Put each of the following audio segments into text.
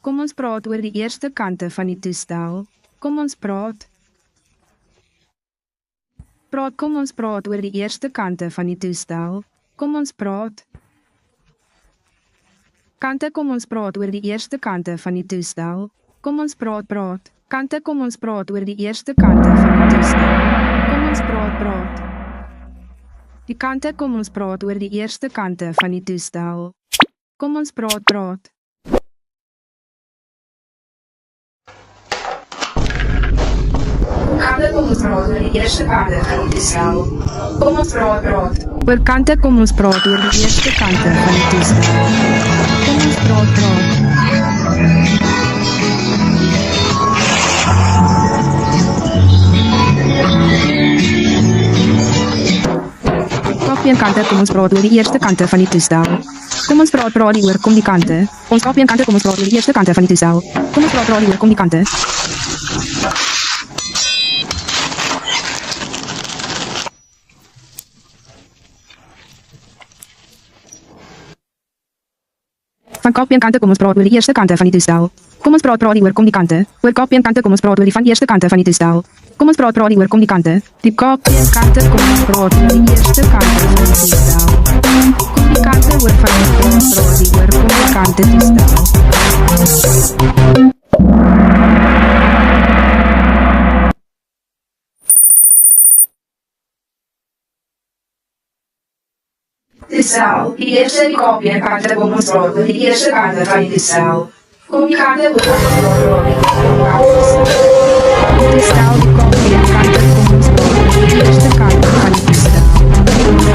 Kom ons praat oor die eerste kante van die toestel. Kom ons praat. Kom ons praat oor die eerste kante van die toestel. Kom ons praat. Kom ons praat oor die eerste kante van die toestel. Kom ons praat. Kom ons praat oor die eerste kante van die toestel. Kom ons praat. Die kante kom ons praat oor die eerste kante van die toestel. Kom ons praat. Kom ons praat oor die eerste kante van die toestel. Kom ons praat. Oor kante kom ons praat oor die eerste kante van die toestel. Kom ons praat. Kante kom ons praat oor die eerste kante van die toestel. Kom ons praat oor kom die kante. Ons kante kom ons praat oor die eerste kante van die toestel. Kom ons praat oor kom die kante. Van kante kom ons praat oor die eerste kante van die toestel. Kom ons praat oor kom die kante. Oor kante kom ons praat oor die van eerste kante van die toestel. Kom ons praat oor kom die kante. Die kante kom ons praat oor die eerste kante van die toestel. Kom die kante oor van ons praat oor kom die kante toestel. Toestel, die eerste kante kom ons praat oor die eerste kante van die toestel. Kom die kante oor van ons praat oor die toestel. Die kante kom ons praat oor die eerste kante van die toestel.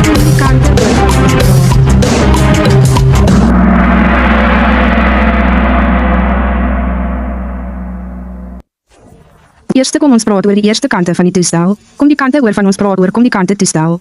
Kom die kante oor van ons praat. Eerste kom ons praat oor die eerste kante van die toestel. Kom die kante oor van ons praat oor kom die kante toestel.